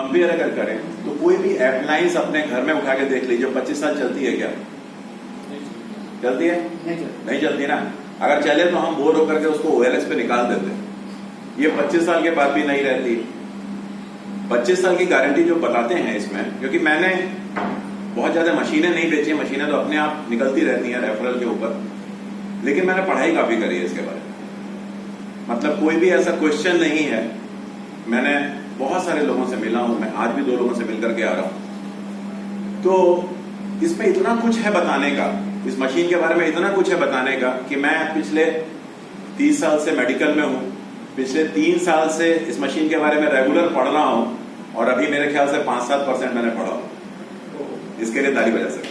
Compare अगर करें तो कोई भी एयरलाइंस अपने घर में उठा के देख लीजिए 25 साल चलती है क्या? चलती है? नहीं चलती ना। अगर चले तो हम बोर होकर के उसको OLX पे निकाल देते। ये 25 साल के बाद भी नहीं रहती। 25 साल की गारंटी जो बताते हैं इसमें, क्योंकि मैंने बहुत ज्यादा मशीनें नहीं बेची, मशीनें तो अपने आप निकलती रहती हैं रेफरल के ऊपर, लेकिन मैंने पढ़ाई काफी करी है इसके बारे में। मतलब कोई भी ऐसा क्वेश्चन नहीं है। मैंने बहुत सारे लोगों से मिला हूं, मैं आज भी 2 लोगों से मिलकर के आ रहा हूं। तो इसमें इतना कुछ है बताने का, इस मशीन के बारे में इतना कुछ है बताने का कि मैं पिछले 30 साल से मेडिकल में हूं, पिछले 3 साल से इस मशीन के बारे में रेगुलर पढ़ रहा हूं, और अभी मेरे ख्याल से 5-7% मैंने पढ़ा। इसके लिए ताली बजा सकते।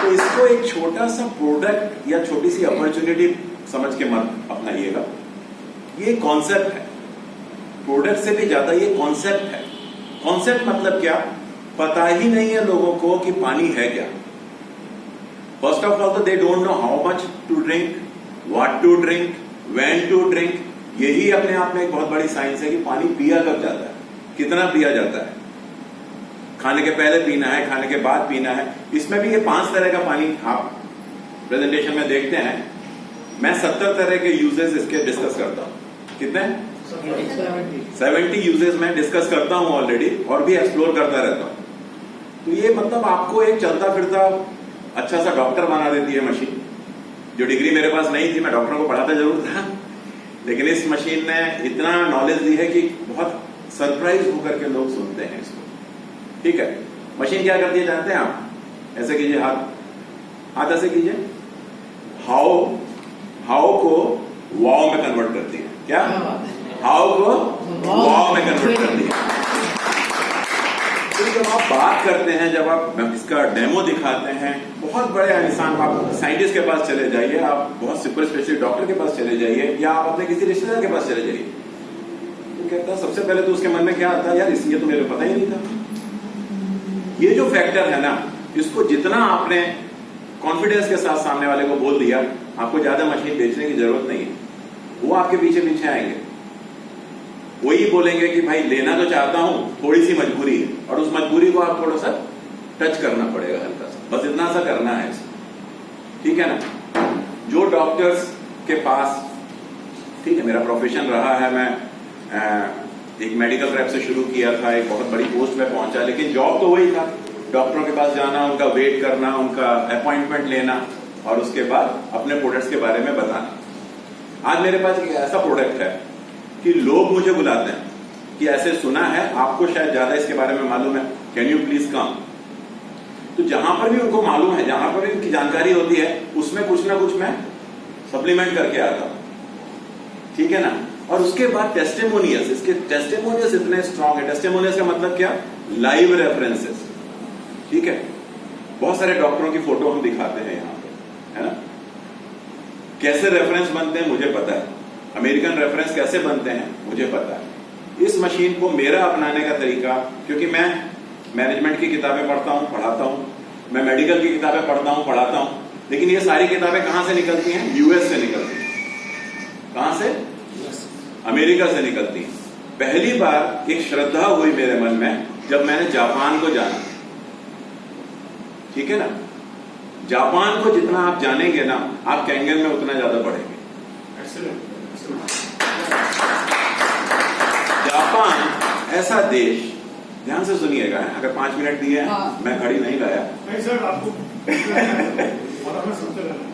तो इसको एक छोटा सा प्रोडक्ट या छोटी सी अपॉर्चुनिटी समझ के मत अपनाइएगा। ये कॉन्सेप्ट है, प्रोडक्ट से भी ज्यादा ये कॉन्सेप्ट है। कॉन्सेप्ट मतलब क्या? पता ही नहीं है लोगों को कि पानी है क्या। फर्स्ट ऑफ ऑल तो they don't know how much to drink, what to drink, when to drink. यही अपने आप में एक बहुत बड़ी साइंस है कि पानी पिया कब जाता है, कितना पिया जाता है। खाने के पहले पीना है, खाने के बाद पीना है। इसमें भी ये 5 तरह का पानी आप प्रेजेंटेशन में देखते हैं। मैं 70 तरह के यूजेस इसके डिस्कस करता हूं। कितने? 70 यूजेस मैं डिस्कस करता हूं ऑलरेडी, और भी एक्सप्लोर करता रहता हूं। तो ये मतलब आपको एक चलता फिरता अच्छा सा डॉक्टर बना देती है मशीन। जो डिग्री मेरे पास नहीं थी, मैं डॉक्टरों को पढ़ाता जरूर था, लेकिन इस मशीन ने इतना नॉलेज दी है कि बहुत सरप्राइज होकर के लोग सुनते हैं इसको। ठीक है, मशीन क्या करती है जानते हैं आप? ऐसे कीजिए, हाथ ऐसे कीजिए। हाउ को वाव में कन्वर्ट करती है। क्या? हाउ को वाव में कन्वर्ट करती है। तो जब आप बात करते हैं, जब आप इसका डेमो दिखाते हैं, बहुत बड़े इंसान, आप साइंटिस्ट के पास चले जाइए, आप बहुत सुपर स्पेशलिस्ट डॉक्टर के पास चले जाइए, या आप अपने किसी रिश्तेदार के पास चले जाइए, तो कहता है सबसे पहले तो उसके मन में क्या आता है, यार ये तो मेरे को पता ही नहीं था। ये जो फैक्टर है ना, इसको जितना आपने कॉन्फिडेंस के साथ सामने वाले को बोल दिया, आपको ज्यादा मशीन बेचने की जरूरत नहीं है। वो आपके पीछे पीछे आएंगे, वही बोलेंगे कि भाई लेना तो चाहता हूं, थोड़ी सी मजबूरी है, और उस मजबूरी को आप थोड़ा सा टच करना पड़ेगा, हल्का सा, बस इतना सा करना है इसको। ठीक है ना? जो डॉक्टर्स के पास, ठीक है, मेरा प्रोफेशन रहा है, मैं एक मेडिकल रैप से शुरू किया था, एक बहुत बड़ी पोस्ट पे पहुंचा, लेकिन जॉब तो वही था, डॉक्टरों के पास जाना, उनका वेट करना, उनका अपॉइंटमेंट लेना, और उसके बाद अपने प्रोडक्ट्स के बारे में बताना। आज मेरे पास एक ऐसा प्रोडक्ट है कि लोग मुझे बुलाते हैं कि ऐसे सुना है, आपको शायद ज्यादा इसके बारे में मालूम है, कैन यू प्लीज कम। तो जहां पर भी उनको मालूम है, जहां पर भी उनकी जानकारी होती है, उसमें कुछ ना कुछ मैं सप्लीमेंट करके आता हूं। ठीक है ना? और उसके बाद टेस्टिमोनियल्स, इसके टेस्टिमोनियल्स इतने स्ट्रांग है। टेस्टिमोनियल्स का मतलब क्या? Live references. ठीक है, बहुत सारे डॉक्टरों की फोटो हम दिखाते हैं यहां पे, है ना? कैसे रेफरेंस बनते हैं मुझे पता है, अमेरिकन रेफरेंस कैसे बनते हैं मुझे पता है। इस मशीन को मेरा अपनाने का तरीका, क्योंकि मैं मैनेजमेंट की किताबें पढ़ता हूं, पढ़ाता हूं, मैं मेडिकल की किताबें पढ़ता हूं, पढ़ाता हूं, लेकिन ये सारी किताबें कहां से निकलती हैं? यूएस से निकलती हैं। कहां से? अमेरिका से निकलती है। पहली बार एक श्रद्धा हुई मेरे मन में जब मैंने जापान को जाना। ठीक है ना? जापान को जितना आप जानेंगे ना, आप कैंगन में उतना ज्यादा बढ़ेंगे। जापान ऐसा देश, ध्यान से सुनिएगा, अगर 5 मिनट दिए हैं, मैं घड़ी नहीं लाया। नहीं सर, आपको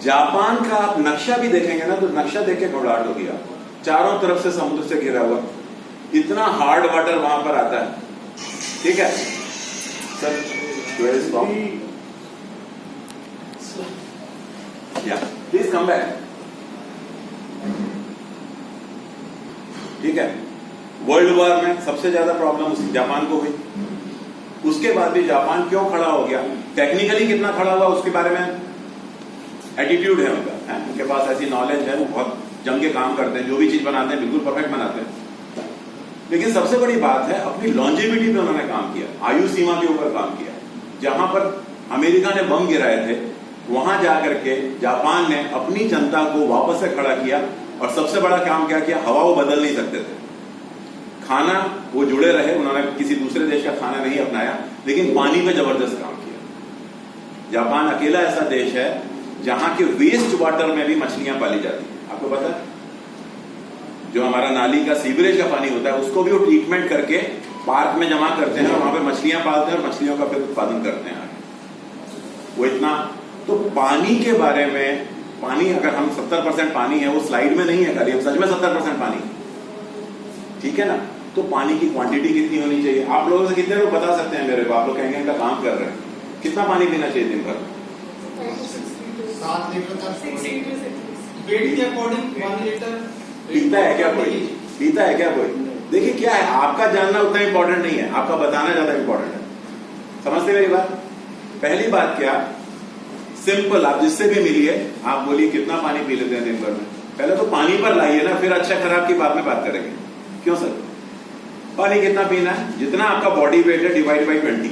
जापान का आप नक्शा भी देखेंगे ना, तो नक्शा देख के घबराहट होगी आपको। चारों तरफ से समुद्र से घिरा हुआ, इतना हार्ड वाटर वहां पर आता है। ठीक है सर, प्लीज कम बैक। ठीक है, वर्ल्ड वॉर में सबसे ज्यादा प्रॉब्लम उस जापान को हुई। उसके बाद भी जापान क्यों खड़ा हो गया? टेक्निकली कितना खड़ा हुआ उसके बारे में एटीट्यूड है उनका, है? उनके पास ऐसी नॉलेज है, वो बहुत जम के काम करते हैं, जो भी चीज बनाते हैं बिल्कुल परफेक्ट बनाते हैं। लेकिन सबसे बड़ी बात है, अपनी लॉन्जेविटी पे उन्होंने काम किया, आयु सीमा के ऊपर काम किया। जहां पर अमेरिका ने बम गिराए थे, वहां जाकर के जापान ने अपनी जनता को वापस से खड़ा किया, और सबसे बड़ा काम क्या किया? हवा वो बदल नहीं सकते थे, खाना वो जुड़े रहे, उन्होंने किसी दूसरे देश का खाना नहीं अपनाया, लेकिन पानी पे जबरदस्त काम किया। जापान अकेला ऐसा देश है जहां के वेस्ट वाटर में भी मछलियां पाली जाती हैं। आपको पता है, जो हमारा नाली का सीवरेज का पानी होता है उसको भी वो ट्रीटमेंट करके पार्क में जमा करते हैं और वहां पे मछलियां पालते हैं और मछलियों का फिर उत्पादन करते हैं। वो इतना, तो पानी के बारे में, पानी अगर हम 70% पानी है, वो स्लाइड में नहीं है खाली, हम सच में 70% पानी, ठीक है ना। तो पानी की क्वांटिटी कितनी होनी चाहिए? आप लोगों से कितने लोग बता सकते हैं मेरे को? आप लोग कहेंगे इनका काम कर रहे हैं, कितना पानी पीना चाहिए दिन भर? 7 लीटर तक, वेट के अकॉर्डिंग 1 लीटर। पीता है क्या कोई? पीता है क्या कोई? देखिए क्या है, आपका जानना उतना इंपॉर्टेंट नहीं है, आपका बताना ज्यादा इंपॉर्टेंट है। समझते मेरी बात? पहली बात क्या, सिंपल, आप जिससे भी मिलिए आप बोलिए कितना पानी पी लेते हैं दिन भर में। पहले तो पानी पर लाइए ना, फिर अच्छा खराब की बाद में बात करेंगे। क्यों सर? पानी कितना पीना है? जितना आपका बॉडी वेट है डिवाइड बाई 20।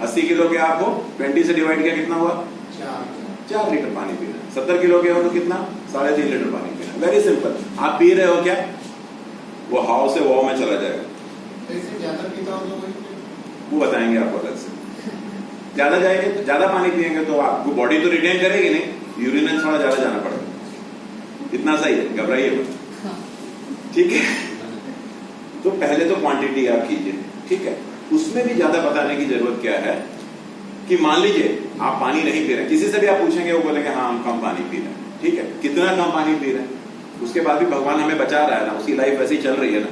80 किलो के आप हो, 20 से डिवाइड किया कितना हुआ? 4 लीटर पानी पीना। 70 किलो के हो तो कितना? 3.5 लीटर पानी पीना। Very simple. आप पी रहे हो क्या? वो हाव से वाव में चला जाएगा। ज्यादा पीता हो तो वो बताएंगे आपको अलग से। ज्यादा जाएंगे, ज्यादा पानी पिएंगे तो आपको बॉडी तो रिटेन करेगी नहीं, यूरिन थोड़ा ज्यादा जाना पड़ेगा। इतना सही है, घबराइए मत, ठीक है। तो पहले तो क्वांटिटी आप कीजिए, ठीक है। उसमें भी ज्यादा बताने की जरूरत क्या है कि मान लीजिए आप पानी नहीं पी रहे, किसी से भी आप पूछेंगे वो बोलेंगे हाँ हम कम पानी पी रहे हैं, ठीक है। कितना कम पानी पी रहे हैं? उसके बाद भी भगवान हमें बचा रहा है ना, उसकी लाइफ ऐसी चल रही है ना।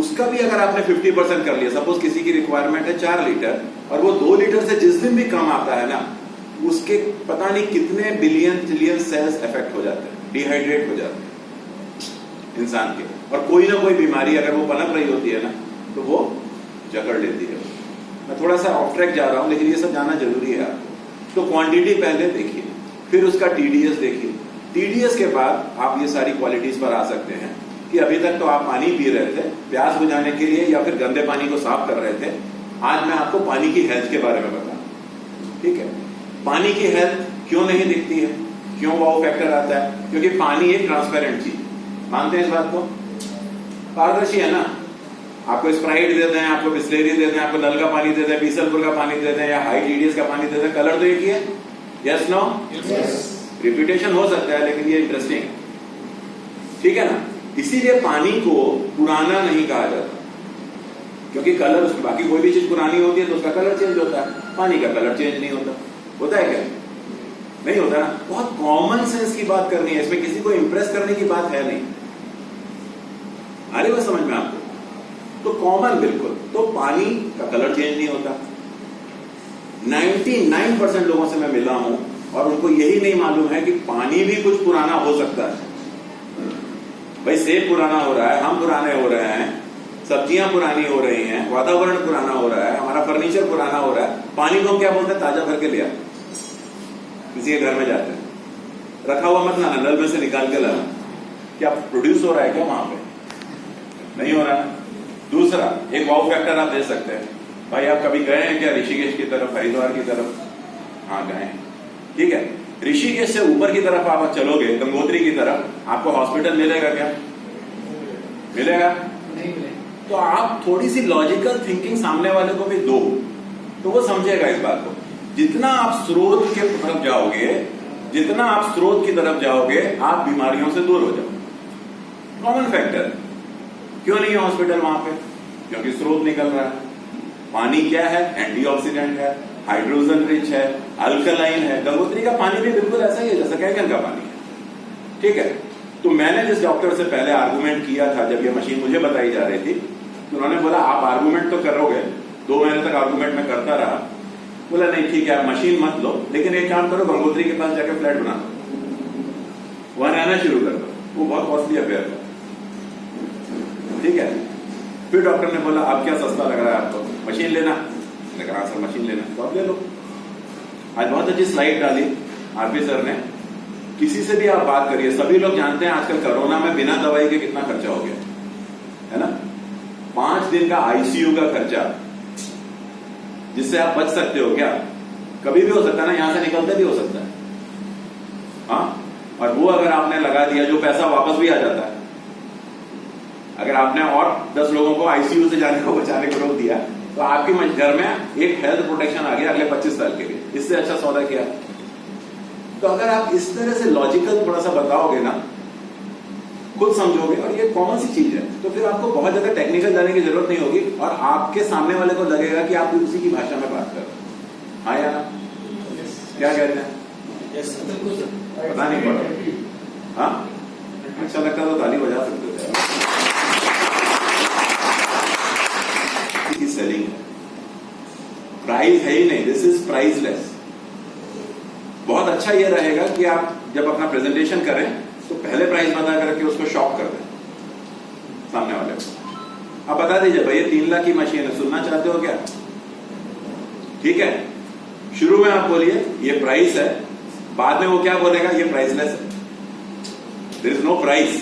उसका भी अगर आपने 50% कर लिया, सपोज किसी की रिक्वायरमेंट है 4 लीटर और वो 2 लीटर से जिस दिन भी कम आता है ना, उसके पता नहीं कितने बिलियन ट्रिलियन सेल्स इफेक्ट हो जाते हैं, डिहाइड्रेट हो जाते हैं इंसान के, और कोई ना कोई बीमारी अगर वो पनप रही होती है ना तो वो जकड़ लेती है। मैं थोड़ा सा ऑफ ट्रैक जा रहा हूं, लेकिन ये सब जानना जरूरी है आपको। तो क्वांटिटी पहले देखिए, फिर उसका टीडीएस देखिए। टीडीएस के बाद आप ये सारी क्वालिटीज पर आ सकते हैं कि अभी तक तो आप पानी पी रहे थे प्यास बुझाने के लिए या फिर गंदे पानी को साफ कर रहे थे। आज मैं आपको पानी की हेल्थ के बारे में बताऊं, ठीक है। पानी की हेल्थ क्यों नहीं दिखती है, क्यों वाव फैक्टर आता है? क्योंकि पानी एक ट्रांसपेरेंट चीज, मानते हैं इस बात को? पारदर्शी है ना। आपको स्प्राइट दे दें, आपको बिस्लेरी दे दें, आपको नल का पानी दे दें, बीसलपुर का पानी दे दें या हाई टीडीएस का पानी दे दें, कलर तो एक ही है। Yes no? रिपीटेशन हो सकता है लेकिन ये इंटरेस्टिंग है, ठीक है ना। इसीलिए पानी को पुराना नहीं कहा जाता, क्योंकि कलर, उसकी बाकी कोई भी चीज पुरानी होती है तो उसका कलर चेंज होता है, पानी का कलर चेंज नहीं होता। होता है क्या? नहीं होता ना। बहुत कॉमन सेंस की बात करनी है, इसमें किसी को इंप्रेस करने की बात है नहीं। आ रही बात समझ में आपको? तो कॉमन बिल्कुल, तो पानी का कलर चेंज नहीं होता। 99% लोगों से मैं मिला हूं और उनको यही नहीं मालूम है कि पानी भी कुछ पुराना हो सकता है। भाई सेब पुराना हो रहा है, हम पुराने हो रहे हैं, सब्जियां पुरानी हो रही हैं, वातावरण पुराना हो रहा है, हमारा फर्नीचर पुराना हो रहा है। पानी को हम क्या बोलते हैं? ताजा भर के लिया, किसी के घर में जाते हैं, रखा हुआ मत लाना, नल में से निकाल के लाना। क्या प्रोड्यूस हो रहा है क्या वहां पे? नहीं हो रहा है। दूसरा एक वाव फैक्टर आप दे सकते हैं। भाई आप कभी गए हैं क्या ऋषिकेश की तरफ, हरिद्वार की तरफ? हाँ गए हैं, ठीक है। ऋषिकेश से ऊपर की तरफ आप चलोगे, गंगोत्री की तरफ, आपको हॉस्पिटल मिलेगा क्या? मिलेगा? नहीं मिलेगा। तो आप थोड़ी सी लॉजिकल थिंकिंग सामने वाले को भी दो, तो वो समझेगा इस बात को। जितना आप स्रोत के तरफ जाओगे, जितना आप स्रोत की तरफ जाओगे, आप बीमारियों से दूर हो जाओगे। Common factor. क्यों नहीं है हॉस्पिटल वहां पे? क्योंकि स्रोत निकल रहा है। पानी क्या है? एंटीऑक्सीडेंट है, हाइड्रोजन रिच है, अल्कलाइन है। गंगोत्री का पानी भी बिल्कुल ऐसा ही है जैसा कैगन का पानी है, ठीक है। तो मैंने जिस डॉक्टर से पहले आर्गूमेंट किया था, जब ये मशीन मुझे बताई जा रही थी, तो उन्होंने बोला आप आर्गूमेंट तो करोगे। 2 महीने तक आर्गूमेंट में करता रहा। बोला नहीं ठीक है, आप मशीन मत लो, लेकिन एक काम करो, गंगोत्री के पास जाकर फ्लैट बना दो, वहां रहना शुरू कर दो। वो बहुत कॉस्टली अफेयर था, ठीक है। फिर डॉक्टर ने बोला अब क्या सस्ता लग रहा है आपको, मशीन लेना? मैंने कहा सर मशीन लेना, तो आप ले लो। आज बहुत अच्छी स्लाइड डाली आरपी सर ने। किसी से भी आप बात करिए, सभी लोग जानते हैं आजकल कोरोना में बिना दवाई के कितना खर्चा हो गया है ना। 5 दिन का आईसीयू का खर्चा, जिससे आप बच सकते हो क्या? कभी भी हो सकता है ना, यहां से निकलते भी हो सकता है। हाँ, और वो अगर आपने लगा दिया, जो पैसा वापस भी आ जाता है, अगर आपने और 10 लोगों को आईसीयू से जाने को बचाने को रोक दिया तो आपके घर में एक हेल्थ प्रोटेक्शन आ गया अगले 25 साल के लिए। इससे अच्छा सौदा किया। तो अगर आप इस तरह से लॉजिकल थोड़ा सा बताओगे ना, खुद समझोगे और ये कॉमन सी चीज है, तो फिर आपको बहुत ज्यादा टेक्निकल जाने की जरूरत नहीं होगी और आपके सामने वाले को लगेगा कि आप उसी की भाषा में बात कर रहे हो। हाँ या ना? क्या कहते हैं? पता नहीं पड़ा। हाँ, अच्छा लगता तो ताली बजा सकते थे। सेलिंग है, प्राइस है ही नहीं, दिस इज प्राइसलेस। बहुत अच्छा यह रहेगा कि आप जब अपना प्रेजेंटेशन करें तो पहले प्राइस बता करके उसको शॉक कर दें सामने वाले को। आप बता दीजिए भाई ये 3 लाख की मशीन है, सुनना चाहते हो क्या? ठीक है, शुरू में आप बोलिए ये प्राइस है, बाद में वो क्या बोलेगा? ये प्राइसलेस है। There is no price.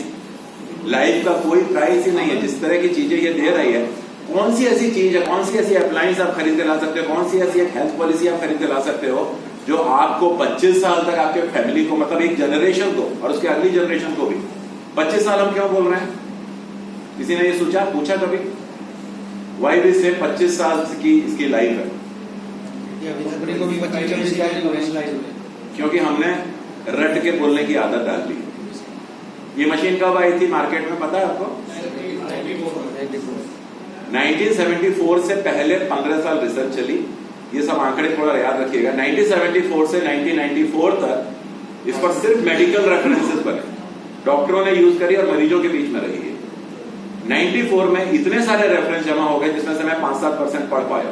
Life का कोई प्राइस ही नहीं है। जिस तरह की चीजें ये दे रही है, कौन सी ऐसी चीज है, कौन सी ऐसी अप्लायंस आप खरीद के ला सकते हो, कौन सी ऐसी एक हेल्थ पॉलिसी आप खरीद के ला सकते हो जो आपको 25 साल तक आपके फैमिली को, मतलब एक जनरेशन को और उसके अगली जनरेशन को भी। 25 साल हम क्यों बोल रहे हैं? किसी ने ये सोचा, पूछा कभी? वाई भी से 25 साल की इसकी लाइफ है? क्योंकि हमने रट के बोलने की आदत डाल ली। ये मशीन कब आई थी मार्केट में, पता है आपको? 1974 से पहले 15 साल रिसर्च चली। ये सब आंकड़े थोड़ा याद रखिएगा। 1974 से 1994 तक इस पर सिर्फ मेडिकल रेफरेंसेस बने, डॉक्टरों ने यूज करी और मरीजों के बीच में रही है। 94 में इतने सारे रेफरेंस जमा हो गए जिसमें से मैं 5-7% पढ़ पाया,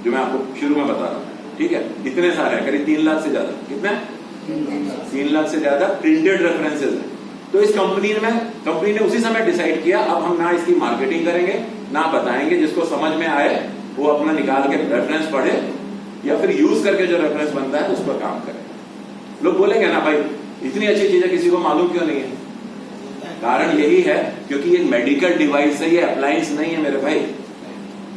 जो मैं आपको शुरू में बता रहा हूं। ठीक है, इतने सारे, करीब 3 लाख से ज्यादा। कितने? 3 लाख से ज्यादा प्रिंटेड रेफरेंसेस है। तो इस कंपनी ने उसी समय डिसाइड किया अब हम ना इसकी मार्केटिंग करेंगे ना बताएंगे, जिसको समझ में आए वो अपना निकाल के रेफरेंस पढ़े या फिर यूज करके जो रेफरेंस बनता है उस पर काम करे। लोग बोलेंगे ना भाई इतनी अच्छी चीजें किसी को मालूम क्यों नहीं है? कारण यही है क्योंकि ये मेडिकल डिवाइस है, ये अप्लायंस नहीं है मेरे भाई।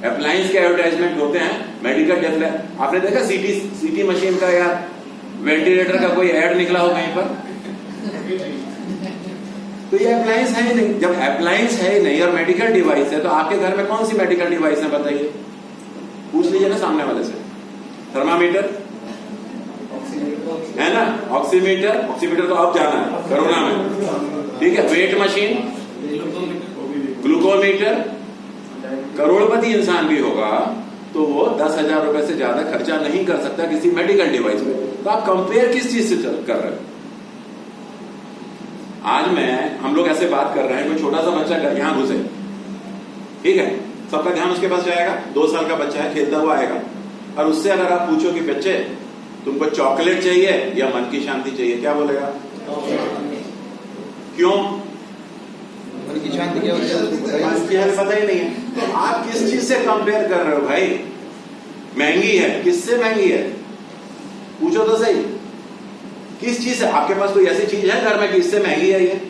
अप्लायंस के एडवर्टाइजमेंट होते हैं, मेडिकल डिवाइस। आपने देखा सीटी मशीन का या वेंटिलेटर का कोई एड निकला हो कहीं पर? तो ये अप्लायंस है ही नहीं। जब अप्लायंस है ही नहीं और मेडिकल डिवाइस है तो आपके घर में कौन सी मेडिकल डिवाइस है बताइए? पूछ लीजिए ना सामने वाले से। थर्मामीटर है ना, ऑक्सीमीटर तो अब जाना है कोरोना में। ठीक है, वेट मशीन, ग्लूकोमीटर। करोड़पति इंसान भी होगा तो वो 10,000 रुपए से ज्यादा खर्चा नहीं कर सकता किसी मेडिकल डिवाइस में। तो आप कंपेयर किस चीज से कर रहे हो? आज हम लोग ऐसे बात कर रहे हैं, कोई छोटा सा बच्चा यहां घुसे, ठीक है, सबका ध्यान उसके पास जाएगा। 2 साल का बच्चा है, खेलता हुआ आएगा और उससे अगर आप पूछो कि बच्चे तुमको चॉकलेट चाहिए या मन की शांति चाहिए, क्या बोलेगा? क्यों? मन की शांति क्या होती है पता ही नहीं है। तो आप किस चीज से कंपेयर कर रहे हो भाई? महंगी है, किससे महंगी है? पूछो तो सही, किस चीज से? आपके पास कोई ऐसी चीज है घर में कि इससे महंगी है? ये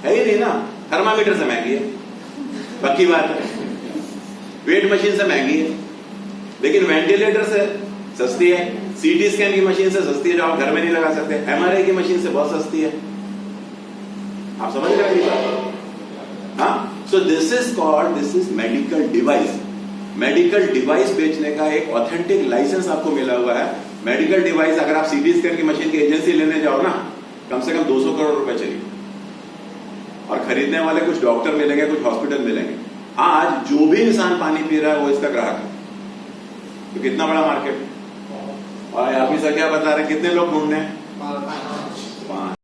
है ही नहीं ना। थर्मामीटर से महंगी है, पक्की बात है। वेट मशीन से महंगी है, लेकिन वेंटिलेटर से सस्ती है। सीटी स्कैन की मशीन से सस्ती है जो आप घर में नहीं लगा सकते। एमआरआई की मशीन से बहुत सस्ती है। आप समझ रहे हैं बात? हाँ, so this is medical device. Medical device बेचने का एक ऑथेंटिक लाइसेंस आपको मिला हुआ है। मेडिकल डिवाइस अगर आप सीटी स्कैन की मशीन की एजेंसी लेने जाओ ना, कम से कम 200 करोड़ रुपए चाहिए और खरीदने वाले कुछ डॉक्टर मिलेंगे, कुछ हॉस्पिटल मिलेंगे। आज जो भी इंसान पानी पी रहा है वो इसका ग्राहक है। तो कितना बड़ा मार्केट। और आप ही सर क्या बता रहे हैं, कितने लोग ढूंढने हैं?